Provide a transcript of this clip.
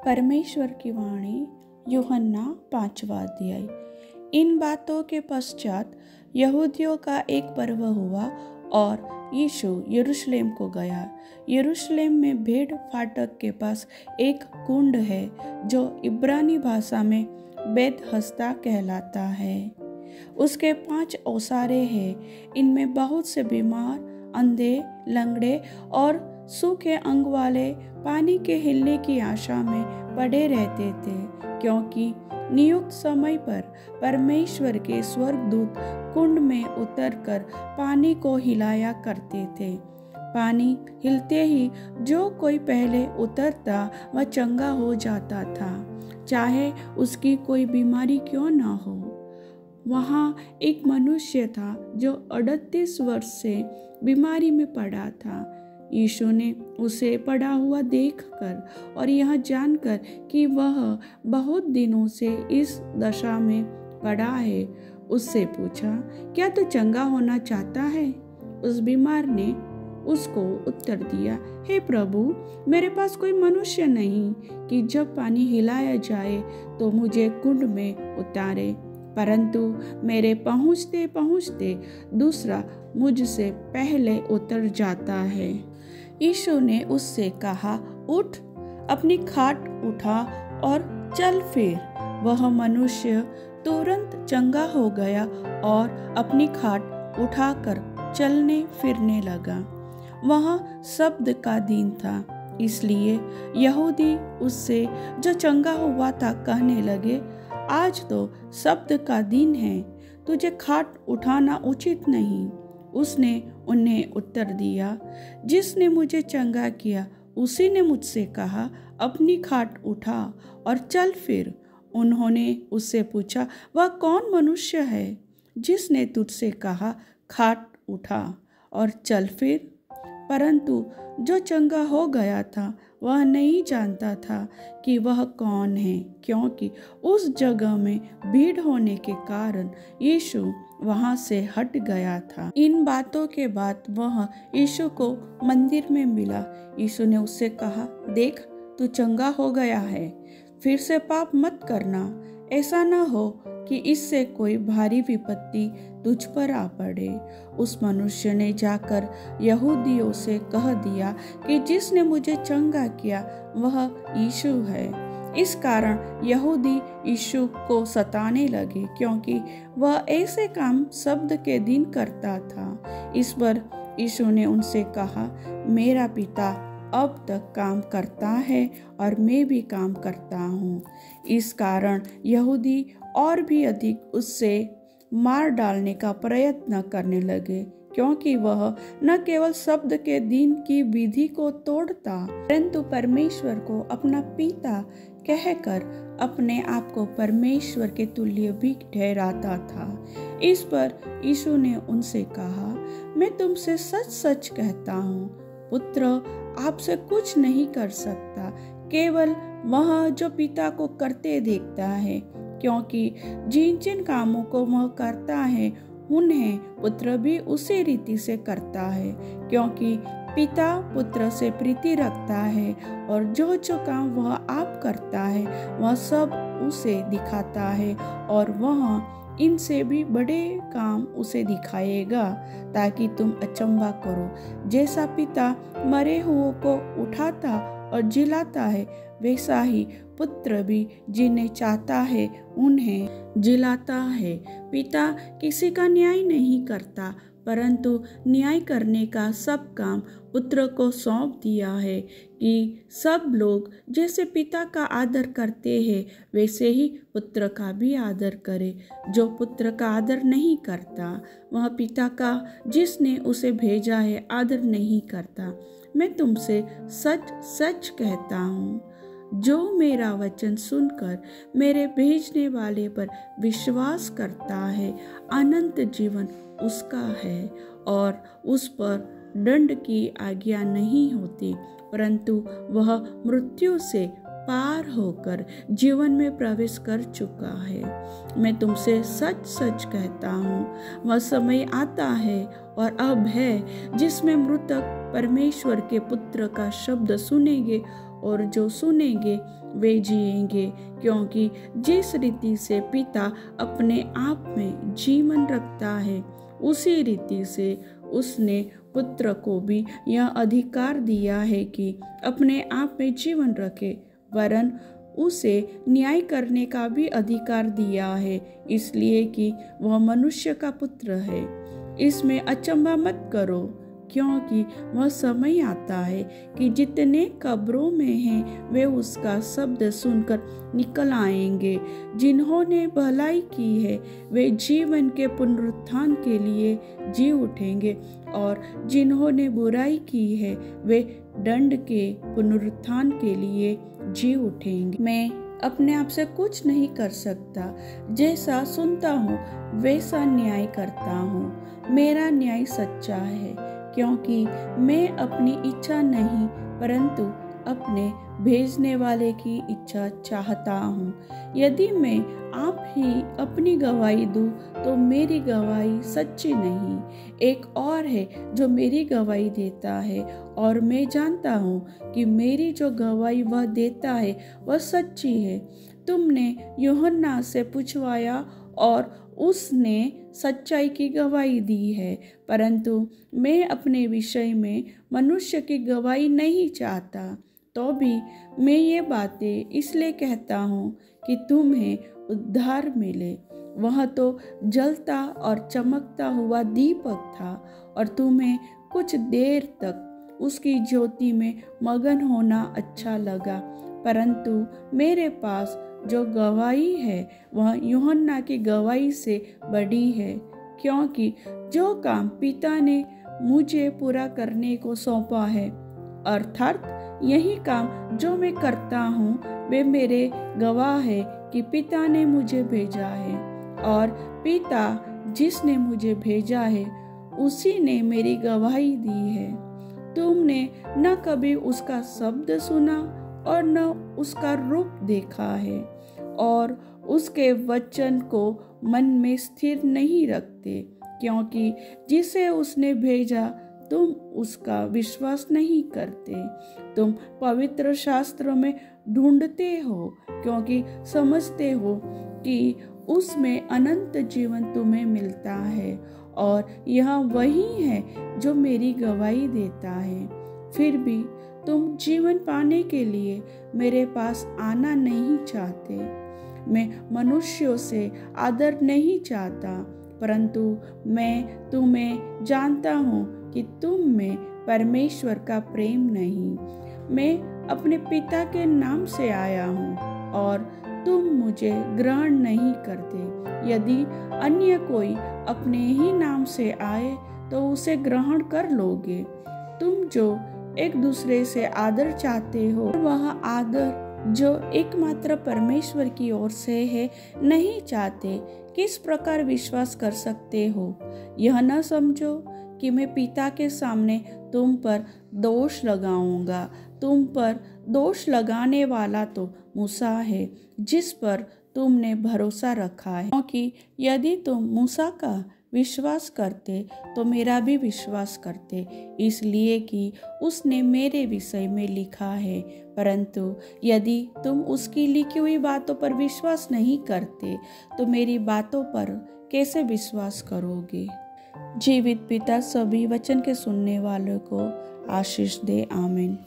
परमेश्वर की वाणी यूहन्ना 5वां अध्याय। इन बातों के पश्चात यहूदियों का एक पर्व हुआ और यीशु यरूशलेम को गया। यरूशलेम में भेड़ फाटक के पास एक कुंड है जो इब्रानी भाषा में बेतहस्दा कहलाता है। उसके 5 ओसारे हैं। इनमें बहुत से बीमार, अंधे, लंगड़े और सूखे अंग वाले पानी के हिलने की आशा में पड़े रहते थे, क्योंकि नियुक्त समय पर परमेश्वर के स्वर्गदूत कुंड में उतरकर पानी को हिलाया करते थे। पानी हिलते ही जो कोई पहले उतरता वह चंगा हो जाता था, चाहे उसकी कोई बीमारी क्यों न हो। वहाँ एक मनुष्य था जो 38 वर्ष से बीमारी में पड़ा था। यीशु ने उसे पड़ा हुआ देखकर और यह जानकर कि वह बहुत दिनों से इस दशा में पड़ा है, उससे पूछा, क्या तू चंगा होना चाहता है? उस बीमार ने उसको उत्तर दिया, हे प्रभु, मेरे पास कोई मनुष्य नहीं कि जब पानी हिलाया जाए तो मुझे कुंड में उतारे, परंतु मेरे पहुँचते पहुँचते दूसरा मुझसे पहले उतर जाता है। यीशु ने उससे कहा, उठ, अपनी खाट उठा और चल फिर। वह मनुष्य तुरंत चंगा हो गया और अपनी खाट उठाकर चलने फिरने लगा। वह सब्त का दिन था, इसलिए यहूदी उससे जो चंगा हुआ था कहने लगे, आज तो सब्त का दिन है, तुझे खाट उठाना उचित नहीं। उसने उन्हें उत्तर दिया, जिसने मुझे चंगा किया उसी ने मुझसे कहा, अपनी खाट उठा और चल फिर। उन्होंने उससे पूछा, वह कौन मनुष्य है जिसने तुझसे कहा, खाट उठा और चल फिर? परंतु जो चंगा हो गया था वह नहीं जानता था कि वह कौन है, क्योंकि उस जगह में भीड़ होने के कारण यीशु वहां से हट गया था। इन बातों के बाद वह यीशु को मंदिर में मिला। यीशु ने उससे कहा, देख, तू चंगा हो गया है, फिर से पाप मत करना, ऐसा न हो कि इससे कोई भारी विपत्ति तुझ पर आ पड़े। उस मनुष्य ने जाकर यहूदियों से कह दिया कि जिसने मुझे चंगा किया वह यीशु है। इस कारण यहूदी यीशु को सताने लगे, क्योंकि वह ऐसे काम सब्त के दिन करता था। इस पर यीशु ने उनसे कहा, मेरा पिता अब तक काम करता है और मैं भी काम करता हूँ। इस कारण यहूदी और भी अधिक उससे मार डालने का प्रयत्न करने लगे, क्योंकि वह न केवल सब्त के दिन की विधि को तोड़ता, परंतु परमेश्वर को अपना पिता कहकर अपने आप को परमेश्वर के तुल्य भी ठहराता था। इस पर यीशु ने उनसे कहा, मैं तुमसे सच सच कहता हूँ, पुत्र आपसे कुछ नहीं कर सकता, केवल वह जो पिता को करते देखता है, क्योंकि जिन जिन कामों को वह करता है उन्हें पुत्र भी उसी रीति से करता है, क्योंकि पिता पुत्र से प्रीति रखता है और जो जो काम वह आप करता है वह सब उसे दिखाता है, और वह इनसे भी बड़े काम उसे दिखाएगा, ताकि तुम अचंभा करो। जैसा पिता मरे हुओं को उठाता और जिलाता है, वैसा ही पुत्र भी जिन्हें चाहता है उन्हें जिलाता है। पिता किसी का न्याय नहीं करता, परंतु न्याय करने का सब काम पुत्र को सौंप दिया है, कि सब लोग जैसे पिता का आदर करते हैं वैसे ही पुत्र का भी आदर करे। जो पुत्र का आदर नहीं करता वह पिता का जिसने उसे भेजा है आदर नहीं करता। मैं तुमसे सच सच कहता हूँ, जो मेरा वचन सुनकर मेरे भेजने वाले पर विश्वास करता है, अनंत जीवन उसका है और उस पर दंड की आज्ञा नहीं होती, परंतु वह मृत्यु से पार होकर जीवन में प्रवेश कर चुका है। मैं तुमसे सच सच कहता हूँ, वह समय आता है और अब है जिसमें मृतक परमेश्वर के पुत्र का शब्द सुनेंगे, और जो सुनेंगे वे जिएंगे, क्योंकि जिस रीति से पिता अपने आप में जीवन रखता है, उसी रीति से उसने पुत्र को भी यह अधिकार दिया है कि अपने आप में जीवन रखे, वरन उसे न्याय करने का भी अधिकार दिया है, इसलिए कि वह मनुष्य का पुत्र है। इसमें अचंभा मत करो, क्योंकि वह समय आता है कि जितने कब्रों में हैं वे उसका शब्द सुनकर निकल आएंगे। जिन्होंने भलाई की है वे जीवन के पुनरुत्थान के लिए जी उठेंगे, और जिन्होंने बुराई की है वे दंड के पुनरुत्थान के लिए जी उठेंगे। मैं अपने आप से कुछ नहीं कर सकता, जैसा सुनता हूँ वैसा न्याय करता हूँ। मेरा न्याय सच्चा है, क्योंकि मैं अपनी इच्छा नहीं परंतु अपने भेजने वाले की इच्छा चाहता हूँ। यदि मैं आप ही अपनी गवाही दूँ तो मेरी गवाही सच्ची नहीं। एक और है जो मेरी गवाही देता है, और मैं जानता हूँ कि मेरी जो गवाही वह देता है वह सच्ची है। तुमने यूहन्ना से पूछवाया और उसने सच्चाई की गवाही दी है, परंतु मैं अपने विषय में मनुष्य की गवाही नहीं चाहता। तो भी मैं ये बातें इसलिए कहता हूँ कि तुम्हें उद्धार मिले। वह तो जलता और चमकता हुआ दीपक था, और तुम्हें कुछ देर तक उसकी ज्योति में मगन होना अच्छा लगा, परंतु मेरे पास जो गवाही है वह यूहन्ना की गवाही से बड़ी है, क्योंकि जो काम पिता ने मुझे पूरा करने को सौंपा है, अर्थात यही काम जो मैं करता हूँ, वे मेरे गवाह है कि पिता ने मुझे भेजा है, और पिता जिसने मुझे भेजा है उसी ने मेरी गवाही दी है। तुमने न कभी उसका शब्द सुना और न उसका रूप देखा है, और उसके वचन को मन में स्थिर नहीं रखते, क्योंकि जिसे उसने भेजा तुम उसका विश्वास नहीं करते। तुम पवित्र शास्त्रों में ढूंढते हो, क्योंकि समझते हो कि उसमें अनंत जीवन तुम्हें मिलता है, और यह वही है जो मेरी गवाही देता है। फिर भी तुम जीवन पाने के लिए मेरे पास आना नहीं चाहते। मैं मनुष्यों से आदर नहीं चाहता, परंतु मैं तुम्हें जानता हूँ कि तुम में परमेश्वर का प्रेम नहीं। मैं अपने पिता के नाम से आया हूँ और तुम मुझे ग्रहण नहीं करते। यदि अन्य कोई अपने ही नाम से आए तो उसे ग्रहण कर लोगे। तुम जो एक दूसरे से आदर चाहते हो, वह आदर जो एकमात्र परमेश्वर की ओर से है नहीं चाहते। किस प्रकार विश्वास कर सकते हो? यह न समझो कि मैं पिता के सामने तुम पर दोष लगाऊंगा। तुम पर दोष लगाने वाला तो मूसा है, जिस पर तुमने भरोसा रखा है, क्योंकि यदि तुम मूसा का विश्वास करते तो मेरा भी विश्वास करते, इसलिए कि उसने मेरे विषय में लिखा है। परंतु यदि तुम उसकी लिखी हुई बातों पर विश्वास नहीं करते तो मेरी बातों पर कैसे विश्वास करोगे? जीवित पिता सभी वचन के सुनने वालों को आशीष दे। आमीन।